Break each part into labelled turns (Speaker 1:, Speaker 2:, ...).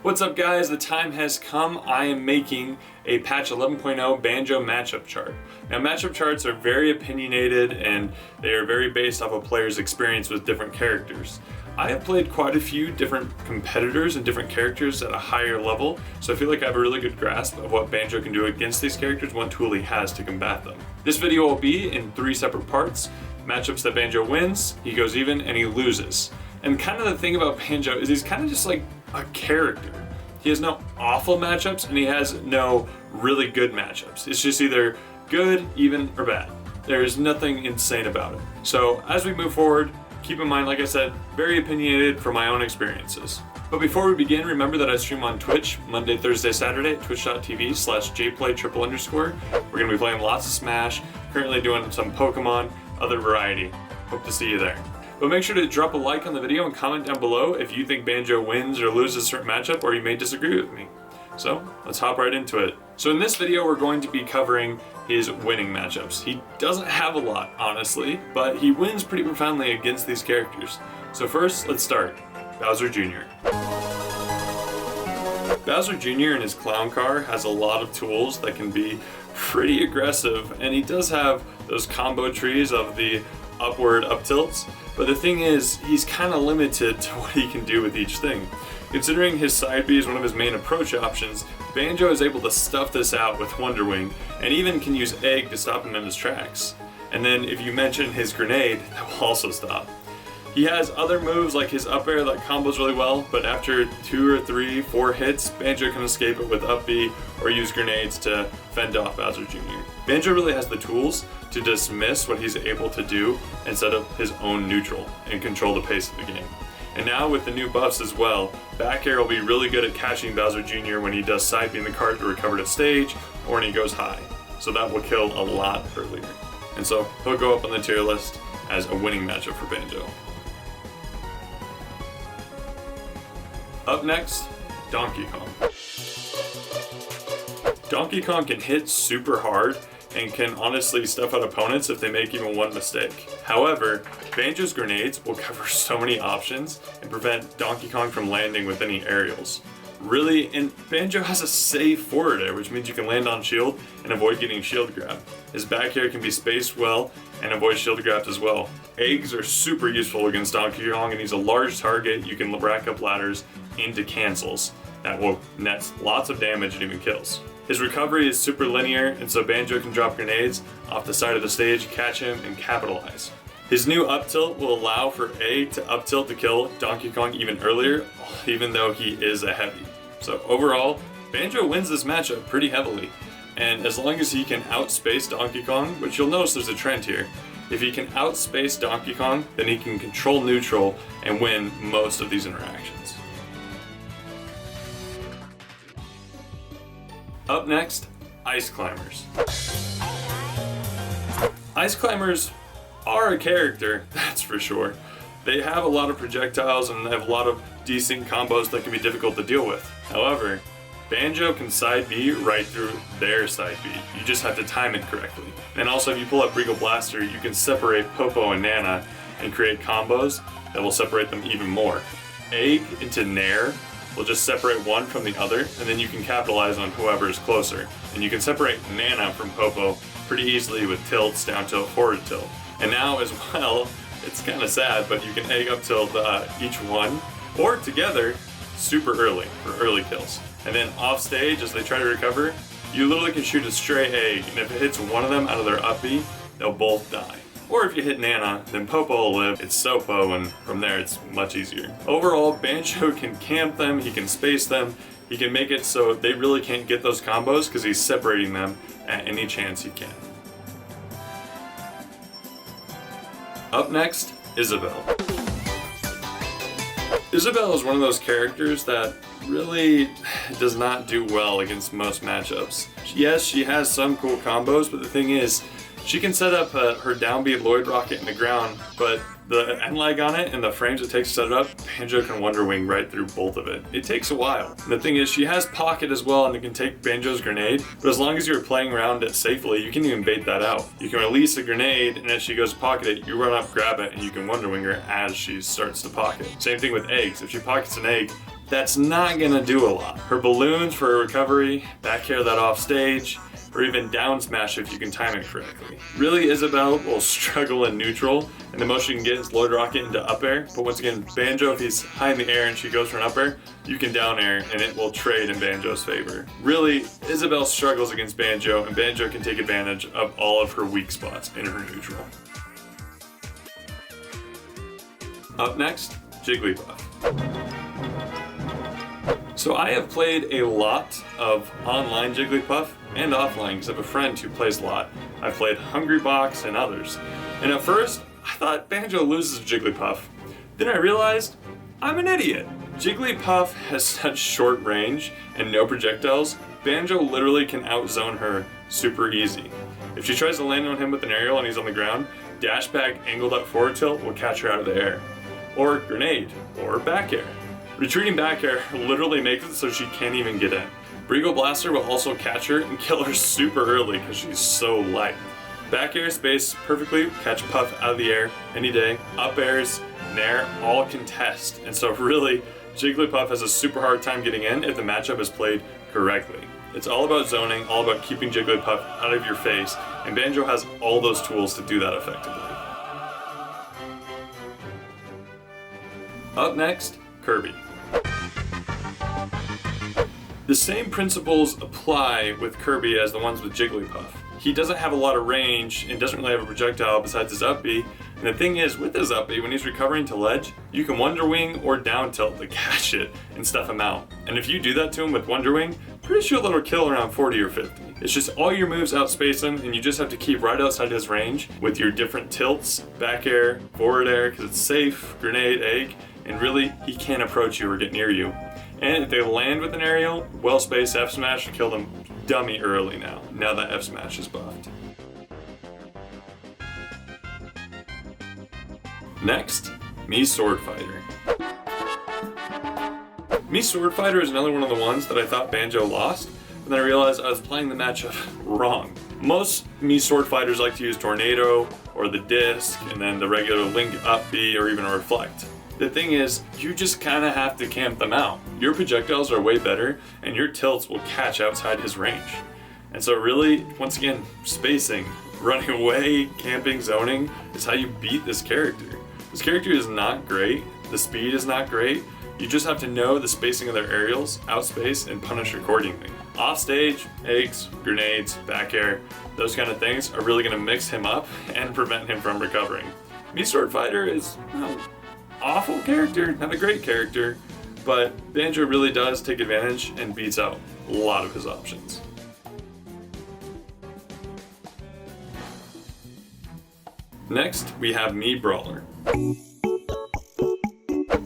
Speaker 1: What's up guys, the time has come. I am making a patch 11.0 Banjo matchup chart. Now matchup charts are very opinionated and they are very based off a player's experience with different characters. I have played quite a few different competitors and different characters at a higher level, so I feel like I have a really good grasp of what Banjo can do against these characters, what tool he has to combat them. This video will be in 3 separate parts. Matchups that Banjo wins, he goes even, and he loses. And kind of the thing about Banjo is he's kind of just like a character. He has no awful matchups and he has no really good matchups. It's just either good, even, or bad. There's nothing insane about it. So as we move forward, keep in mind, like I said, very opinionated from my own experiences. But before we begin, remember that I stream on Twitch Monday, Thursday, Saturday at twitch.tv/jplay__. We're gonna be playing lots of Smash, currently doing some Pokemon, other variety. Hope to see you there. But make sure to drop a like on the video and comment down below if you think Banjo wins or loses a certain matchup, or you may disagree with me. So let's hop right into it. So in this video, we're going to be covering his winning matchups. He doesn't have a lot, honestly, but he wins pretty profoundly against these characters. So first, let's start. Bowser Jr. Bowser Jr. in his clown car has a lot of tools that can be pretty aggressive, and he does have those combo trees of the upward up tilts, but the thing is, he's kind of limited to what he can do with each thing. Considering his side B is one of his main approach options, Banjo is able to stuff this out with Wonder Wing, and even can use Egg to stop him in his tracks. And then if you mention his grenade, that will also stop. He has other moves like his up air that combos really well, but after 2 or 3, 4 hits, Banjo can escape it with up B or use grenades to fend off Bowser Jr. Banjo really has the tools to dismiss what he's able to do and set up his own neutral and control the pace of the game. And now with the new buffs as well, back air will be really good at catching Bowser Jr. when he does side B in the cart to recover to stage or when he goes high. So that will kill a lot earlier. And so he'll go up on the tier list as a winning matchup for Banjo. Up next, Donkey Kong. Donkey Kong can hit super hard and can honestly stuff out opponents if they make even one mistake. However, Banjo's grenades will cover so many options and prevent Donkey Kong from landing with any aerials. Really, and Banjo has a safe forward air, which means you can land on shield and avoid getting shield grabbed. His back air can be spaced well and avoid shield grabs as well. Eggs are super useful against Donkey Kong, and he's a large target. You can rack up ladders into cancels that will net lots of damage and even kills. His recovery is super linear, and so Banjo can drop grenades off the side of the stage, catch him, and capitalize. His new up tilt will allow for A to up tilt to kill Donkey Kong even earlier, even though he is a heavy. So overall, Banjo wins this matchup pretty heavily, and as long as he can outspace Donkey Kong, which you'll notice there's a trend here, if he can outspace Donkey Kong, then he can control neutral and win most of these interactions. Up next, Ice Climbers. Ice Climbers are a character, that's for sure. They have a lot of projectiles and they have a lot of decent combos that can be difficult to deal with. However, Banjo can side B right through their side B. You just have to time it correctly. And also if you pull up Regal Blaster, you can separate Popo and Nana and create combos that will separate them even more. Egg into Nair will just separate one from the other, and then you can capitalize on whoever is closer. And you can separate Nana from Popo pretty easily with tilts, down tilt, forward tilt. And now as well, it's kind of sad, but you can egg up tilt each one, or together, super early, for early kills. And then off stage, as they try to recover, you literally can shoot a stray egg, and if it hits one of them out of their up B, they'll both die. Or if you hit Nana, then Popo will live, it's Sopo, and from there it's much easier. Overall, Banjo can camp them, he can space them, he can make it so they really can't get those combos because he's separating them at any chance he can. Up next, Isabelle. Isabelle is one of those characters that really does not do well against most matchups. Yes, she has some cool combos, but the thing is, she can set up her down B Lloyd Rocket in the ground, but the end lag on it and the frames it takes to set it up, Banjo can Wonder Wing right through both of it. It takes a while. And the thing is, she has pocket as well, and it can take Banjo's grenade, but as long as you're playing around it safely, you can even bait that out. You can release a grenade, and as she goes to pocket it, you run up, grab it, and you can Wonder Wing her as she starts to pocket. Same thing with eggs. If she pockets an egg, that's not gonna do a lot. Her balloons for her recovery, back air that off stage, or even down smash if you can time it correctly. Really, Isabelle will struggle in neutral, and the most you can get is load rocket into up air, but once again, Banjo, if he's high in the air and she goes for an up air, you can down air and it will trade in Banjo's favor. Really, Isabelle struggles against Banjo, and Banjo can take advantage of all of her weak spots in her neutral. Up next, Jigglypuff. So I have played a lot of online Jigglypuff and offline because I have a friend who plays a lot. I've played Hungrybox and others. And at first, I thought Banjo loses to Jigglypuff. Then I realized I'm an idiot. Jigglypuff has such short range and no projectiles. Banjo literally can outzone her super easy. If she tries to land on him with an aerial and he's on the ground, dash back angled up forward tilt will catch her out of the air. Or grenade, or back air. Retreating back air literally makes it so she can't even get in. Brigo Blaster will also catch her and kill her super early because she's so light. Back air space perfectly, catch Puff out of the air any day. Up airs, nair, all contest. And so really, Jigglypuff has a super hard time getting in if the matchup is played correctly. It's all about zoning, all about keeping Jigglypuff out of your face, and Banjo has all those tools to do that effectively. Up next, Kirby. The same principles apply with Kirby as the ones with Jigglypuff. He doesn't have a lot of range and doesn't really have a projectile besides his up B. And the thing is, with his up B, when he's recovering to ledge, you can Wonder Wing or down tilt to catch it and stuff him out. And if you do that to him with Wonder Wing, pretty sure that'll kill around 40 or 50. It's just all your moves outspace him, and you just have to keep right outside his range with your different tilts, back air, forward air, because it's safe, grenade, egg, and really, he can't approach you or get near you. And if they land with an aerial, well-spaced F-Smash will kill them dummy early now that F-Smash is buffed. Next, Mii Sword Fighter. Mii Sword Fighter is another one of the ones that I thought Banjo lost, but then I realized I was playing the matchup wrong. Most Mii Sword Fighters like to use Tornado, or the Disc, and then the regular Link Up B, or even a Reflect. The thing is, you just kind of have to camp them out. Your projectiles are way better, and your tilts will catch outside his range. And so really, once again, spacing, running away, camping, zoning is how you beat this character. This character is not great, the speed is not great, you just have to know the spacing of their aerials, outspace, and punish accordingly. Offstage, eggs, grenades, back air, those kind of things are really going to mix him up and prevent him from recovering. Mii Sword Fighter is, well, awful character, not a great character, but Banjo really does take advantage and beats out a lot of his options. Next, we have Mii Brawler.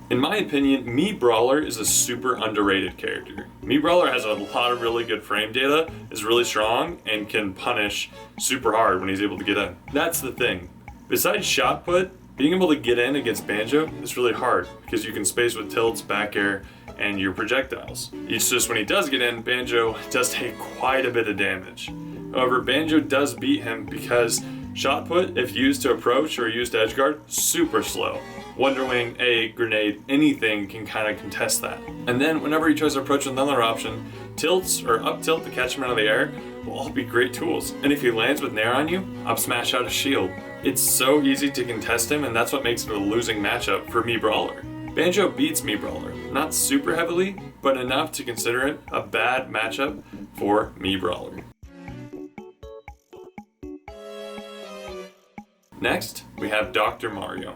Speaker 1: In my opinion, Mii Brawler is a super underrated character. Mii Brawler has a lot of really good frame data, is really strong, and can punish super hard when he's able to get in. That's the thing. Besides shot put, being able to get in against Banjo is really hard because you can space with tilts, back air, and your projectiles. It's just when he does get in, Banjo does take quite a bit of damage. However, Banjo does beat him because shot put, if used to approach or used to edgeguard, super slow. Wonder Wing, egg, grenade, anything can kind of contest that. And then whenever he tries to approach with another option, tilts or up tilt to catch him out of the air will all be great tools. And if he lands with Nair on you, up smash out a shield. It's so easy to contest him, and that's what makes it a losing matchup for Mii Brawler. Banjo beats Mii Brawler, not super heavily, but enough to consider it a bad matchup for Mii Brawler. Next, we have Dr. Mario.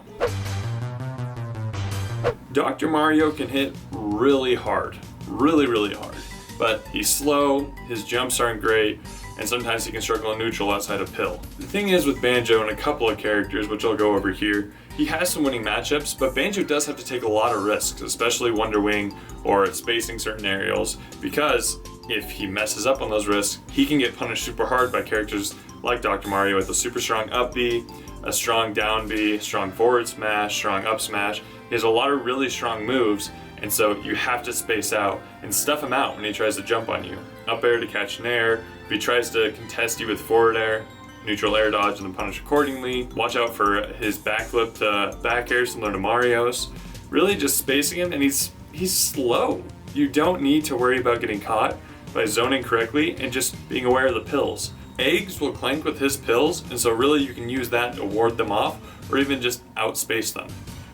Speaker 1: Dr. Mario can hit really hard, really hard, but he's slow, his jumps aren't great, and sometimes he can struggle in neutral outside of Pill. The thing is with Banjo and a couple of characters, which I'll go over here, he has some winning matchups, but Banjo does have to take a lot of risks, especially Wonder Wing or spacing certain aerials, because if he messes up on those risks, he can get punished super hard by characters like Dr. Mario with a super strong up B, a strong down B, strong forward smash, strong up smash. He has a lot of really strong moves, and so you have to space out and stuff him out when he tries to jump on you. Up air to catch an air. If he tries to contest you with forward air, neutral air dodge and then punish accordingly. Watch out for his backflip to back air similar to Mario's. Really just spacing him, and he's he's slow. You don't need to worry about getting caught by zoning correctly and just being aware of the pills. Eggs will clank with his pills, and so really you can use that to ward them off or even just outspace them.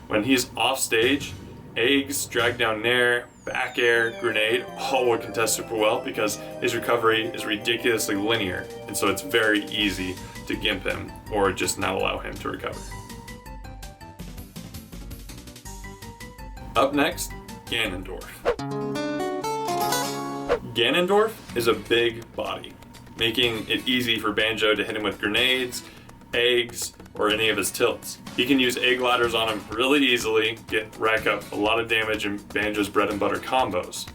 Speaker 1: When he's off stage, eggs, drag down nair, back air, grenade, all will contest super well because his recovery is ridiculously linear, and so it's very easy to gimp him or just not allow him to recover. Up next, Ganondorf. Ganondorf is a big body, making it easy for Banjo to hit him with grenades, eggs, or any of his tilts. He can use egg ladders on him really easily, rack up a lot of damage in Banjo's bread and butter combos.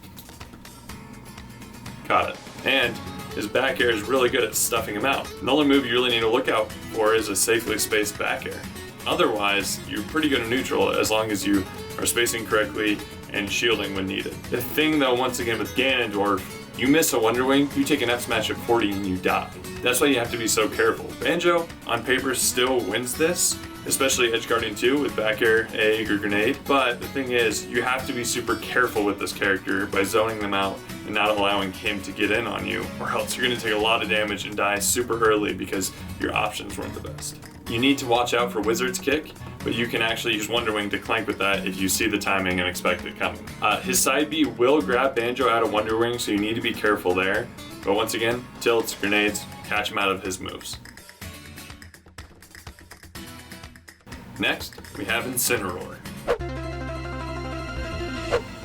Speaker 1: Got it. And his back air is really good at stuffing him out. Another move you really need to look out for is a safely spaced back air. Otherwise, you're pretty good in neutral as long as you are spacing correctly and shielding when needed. The thing though, once again with Ganondorf, you miss a Wonder Wing, you take an F smash at 40 and you die. That's why you have to be so careful. Banjo, on paper, still wins this, especially Edge Guarding 2 with back air, egg, or grenade. But the thing is, you have to be super careful with this character by zoning them out and not allowing him to get in on you, or else you're going to take a lot of damage and die super early because your options weren't the best. You need to watch out for Wizard's Kick, but you can actually use Wonder Wing to clank with that if you see the timing and expect it coming. His side B will grab Banjo out of Wonder Wing, so you need to be careful there. But once again, tilts, grenades, catch him out of his moves. Next, we have Incineroar.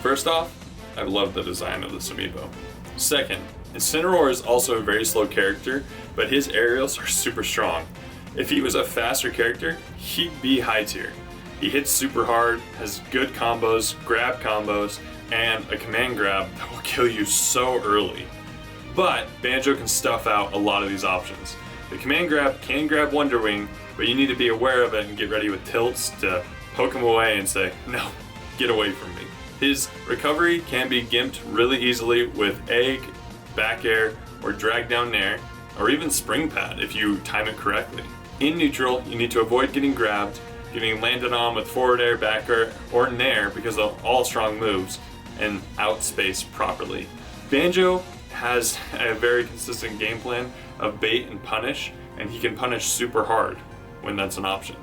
Speaker 1: First off, I love the design of this amiibo. Second, Incineroar is also a very slow character, but his aerials are super strong. If he was a faster character, he'd be high tier. He hits super hard, has good combos, grab combos, and a command grab that will kill you so early. But Banjo can stuff out a lot of these options. The command grab can grab Wonder Wing, but you need to be aware of it and get ready with tilts to poke him away and say, no, get away from me. His recovery can be gimped really easily with egg, back air, or drag down nair, or even spring pad if you time it correctly. In neutral, you need to avoid getting grabbed, getting landed on with forward air, back air, or nair because they're all strong moves, and outspace properly. Banjo has a very consistent game plan of bait and punish, and he can punish super hard when that's an option.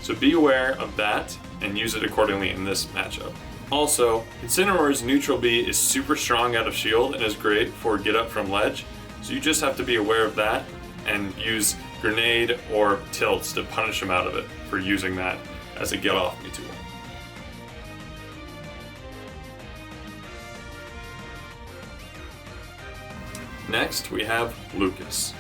Speaker 1: So be aware of that and use it accordingly in this matchup. Also, Incineroar's neutral B is super strong out of shield and is great for get up from ledge, so you just have to be aware of that and use grenade or tilts to punish him out of it for using that as a get off me tool. Next, we have Lucas.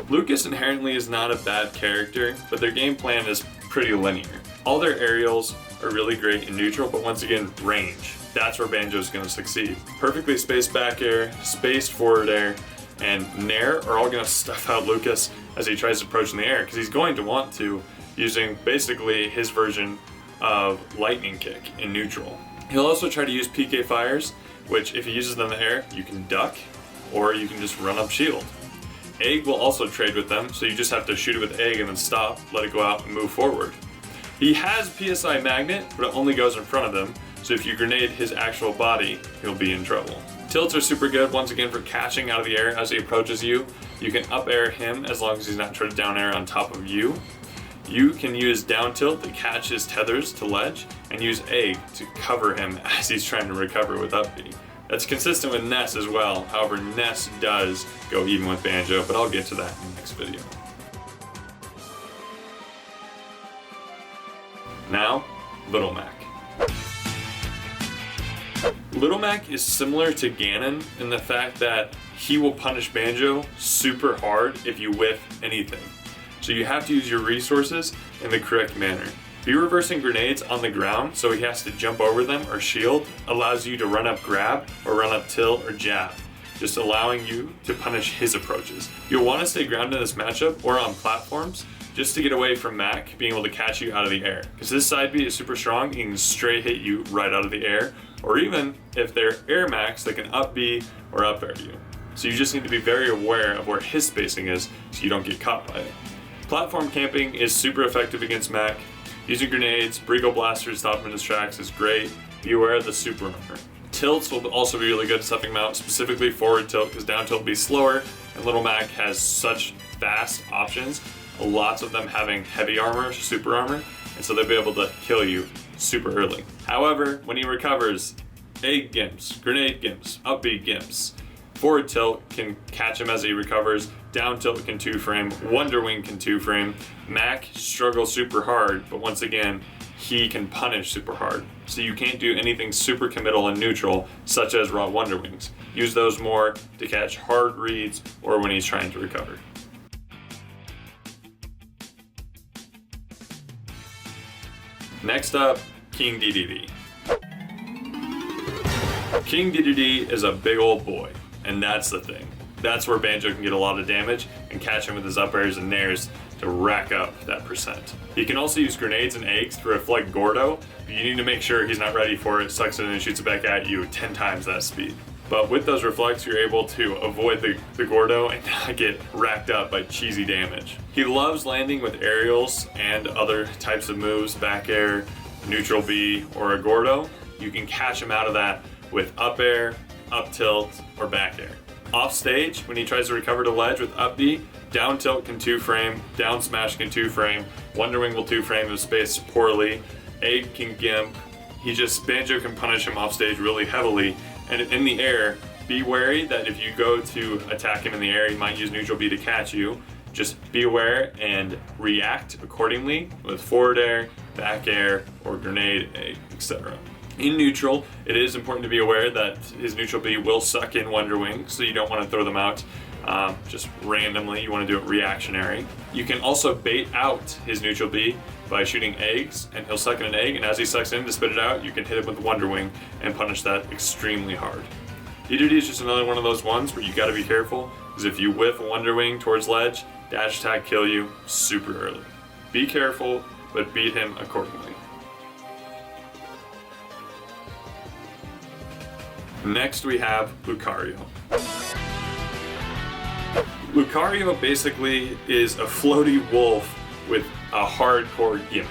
Speaker 1: Lucas inherently is not a bad character, but their game plan is pretty linear. All their aerials are really great in neutral, but once again, range. That's where Banjo's going to succeed. Perfectly spaced back air, spaced forward air, and nair are all going to stuff out Lucas as he tries to approach in the air, because he's going to want to, using basically his version of lightning kick in neutral. He'll also try to use PK fires, which if he uses them in the air, you can duck, or you can just run up shield. Egg will also trade with them, so you just have to shoot it with egg and then stop, let it go out, and move forward. He has PSI magnet, but it only goes in front of him, so if you grenade his actual body, he'll be in trouble. Tilts are super good, once again, for catching out of the air as he approaches you. You can up air him as long as he's not trying to down air on top of you. You can use down tilt to catch his tethers to ledge, and use egg to cover him as he's trying to recover with up B. That's consistent with Ness as well, however Ness does go even with Banjo, but I'll get to that in the next video. Now, Little Mac. Little Mac is similar to Ganon in the fact that he will punish Banjo super hard if you whiff anything. So you have to use your resources in the correct manner. Be reversing grenades on the ground so he has to jump over them or shield allows you to run up grab or run up tilt or jab, just allowing you to punish his approaches. You'll want to stay grounded in this matchup or on platforms just to get away from Mac being able to catch you out of the air. Because this side B is super strong, he can straight hit you right out of the air, or even if they're air Macs, they can up B or up air you. So you just need to be very aware of where his spacing is so you don't get caught by it. Platform camping is super effective against Mac. Using grenades, Brigo Blaster to stop him in his tracks is great. Be aware of the super armor. Tilts will also be really good at stuffing him out, specifically forward tilt, because down tilt will be slower, and Little Mac has such fast options, lots of them having heavy armor, super armor, and so they'll be able to kill you super early. However, when he recovers, egg gimps, grenade gimps, up B gimps, forward tilt can catch him as he recovers, down tilt can 2-frame, Wonder Wing can 2-frame, Mac struggles super hard, but once again, he can punish super hard. So you can't do anything super committal and neutral, such as raw Wonder Wings. Use those more to catch hard reads or when he's trying to recover. Next up, King DDD. King DDD is a big old boy, and that's the thing. That's where Banjo can get a lot of damage and catch him with his up airs and nairs to rack up that percent. He can also use grenades and eggs to reflect Gordo, but you need to make sure he's not ready for it, sucks it in and shoots it back at you 10 times that speed. But with those reflects, you're able to avoid the Gordo and not get racked up by cheesy damage. He loves landing with aerials and other types of moves, back air, neutral B, or a Gordo. You can catch him out of that with up air, up tilt, or back air. Off stage, when he tries to recover to ledge with up B, down tilt can 2-frame, down smash can 2-frame, Wonder Wing will 2-frame if spaced poorly, egg can gimp. Banjo can punish him off stage really heavily, and in the air, be wary that if you go to attack him in the air, he might use neutral B to catch you. Just be aware and react accordingly with forward air, back air, or grenade, egg, etc. In neutral, it is important to be aware that his neutral B will suck in Wonder Wing, so you don't want to throw them out just randomly. You want to do it reactionary. You can also bait out his neutral B by shooting eggs, and he'll suck in an egg, and as he sucks in to spit it out, you can hit him with Wonder Wing and punish that extremely hard. DDD is just another one of those ones where you gotta be careful, because if you whiff a Wonder Wing towards ledge, dash attack kill you super early. Be careful, but beat him accordingly. Next we have Lucario. Lucario basically is a floaty wolf with a hardcore gimmick.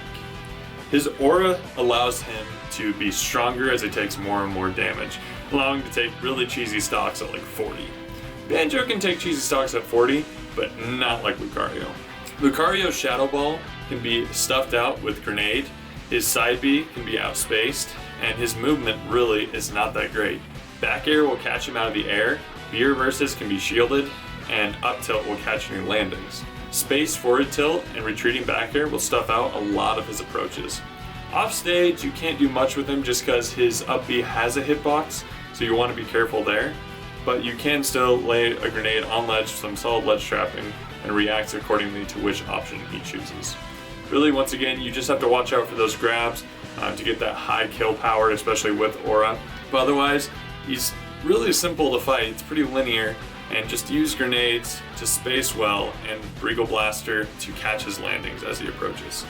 Speaker 1: His aura allows him to be stronger as he takes more and more damage, allowing him to take really cheesy stocks at like 40. Banjo can take cheesy stocks at 40, but not like Lucario. Lucario's Shadow Ball can be stuffed out with grenade, his side B can be outspaced, and his movement really is not that great. Back air will catch him out of the air, B reverses can be shielded, and up tilt will catch any landings. Space forward tilt and retreating back air will stuff out a lot of his approaches. Off stage, you can't do much with him just because his up B has a hitbox, so you want to be careful there. But you can still lay a grenade on ledge, some solid ledge trapping, and react accordingly to which option he chooses. Really, once again, you just have to watch out for those grabs to get that high kill power, especially with aura. But otherwise, he's really simple to fight. It's pretty linear, and just use grenades to space well and Brigo Blaster to catch his landings as he approaches.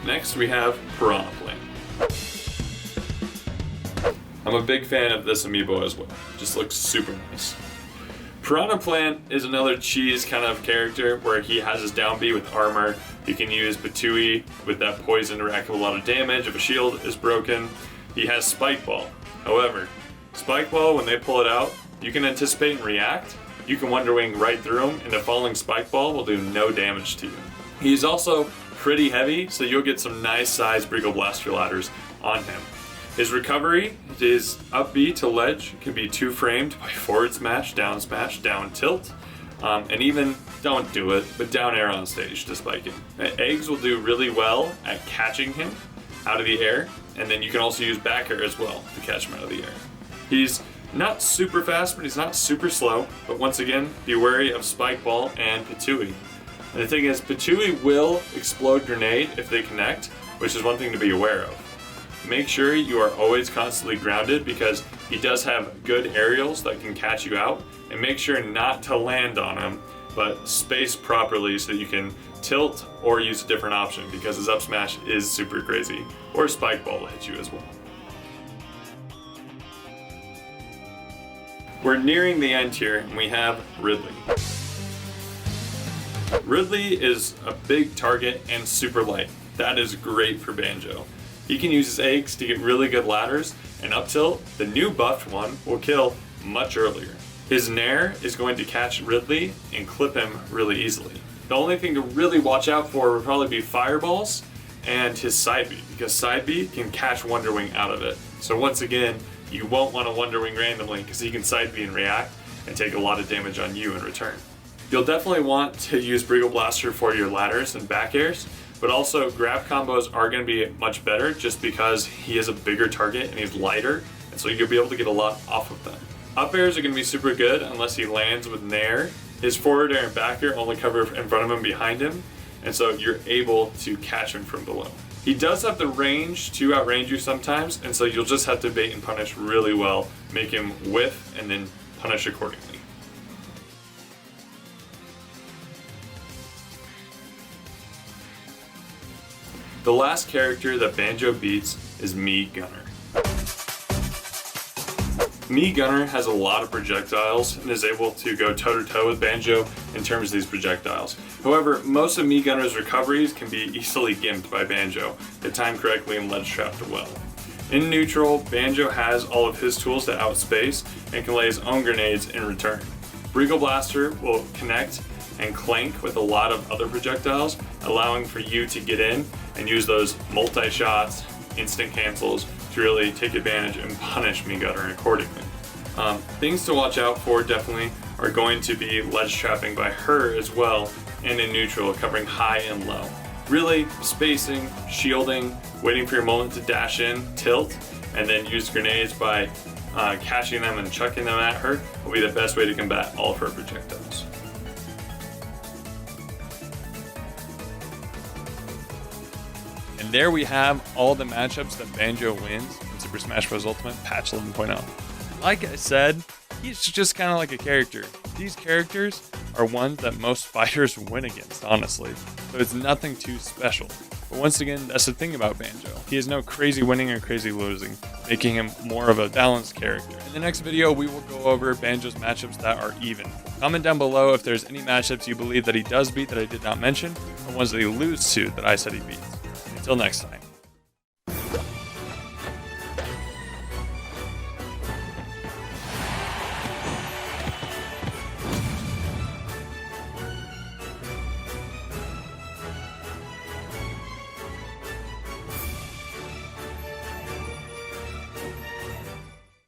Speaker 1: Next we have Piranha Plant. I'm a big fan of this amiibo as well. Just looks super nice. Piranha Plant is another cheese kind of character where he has his down B with armor. He can use Kazooie with that poison to rack up a lot of damage if a shield is broken. He has Spike Ball. However, Spike Ball, when they pull it out, you can anticipate and react. You can Wonder Wing right through him, and a falling Spike Ball will do no damage to you. He's also pretty heavy, so you'll get some nice sized Brigo Blaster ladders on him. His recovery, his up B to ledge, can be 2-framed by forward smash, down tilt, and even, don't do it, but down air on stage to spike him. Eggs will do really well at catching him out of the air, and then you can also use back air as well to catch him out of the air. He's not super fast, but he's not super slow, but once again, be wary of Spike Ball and Kazooie. And the thing is, Kazooie will explode grenade if they connect, which is one thing to be aware of. Make sure you are always constantly grounded because he does have good aerials that can catch you out, and make sure not to land on him, but space properly so that you can tilt or use a different option because his up smash is super crazy, or Spike Ball will hit you as well. We're nearing the end here and we have Ridley. Ridley is a big target and super light. That is great for Banjo. He can use his eggs to get really good ladders, and up tilt, the new buffed one, will kill much earlier. His Nair is going to catch Ridley and clip him really easily. The only thing to really watch out for would probably be fireballs and his side B, because side B can catch Wonder Wing out of it. So once again, you won't want to Wonder Wing randomly because he can side B and react and take a lot of damage on you in return. You'll definitely want to use Briggle Blaster for your ladders and back airs, but also grab combos are going to be much better just because he is a bigger target and he's lighter, and so you'll be able to get a lot off of them. Up airs are going to be super good unless he lands with Nair. His forward air and back air only cover in front of him and behind him, and so you're able to catch him from below. He does have the range to outrange you sometimes, and so you'll just have to bait and punish really well, make him whiff, and then punish accordingly. The last character that Banjo beats is Mii Gunner. Mii Gunner has a lot of projectiles and is able to go toe-to-toe with Banjo in terms of these projectiles. However, most of Mii Gunner's recoveries can be easily gimped by Banjo if timed correctly and ledge trapped well. In neutral, Banjo has all of his tools to outspace and can lay his own grenades in return. Briggle Blaster will connect and clank with a lot of other projectiles, allowing for you to get in and use those multi-shots, instant cancels, to really take advantage and punish Mii Gunner accordingly. Things to watch out for definitely are going to be ledge trapping by her as well, and in neutral, covering high and low. Really spacing, shielding, waiting for your moment to dash in, tilt, and then use grenades by catching them and chucking them at her will be the best way to combat all of her projectiles. And there we have all the matchups that Banjo wins in Super Smash Bros. Ultimate Patch 11.0. Like I said, he's just kind of like a character. These characters are ones that most fighters win against, honestly. So it's nothing too special. But once again, that's the thing about Banjo. He has no crazy winning or crazy losing, making him more of a balanced character. In the next video, we will go over Banjo's matchups that are even. Comment down below if there's any matchups you believe that he does beat that I did not mention, or ones that he loses to that I said he beats. Until next time.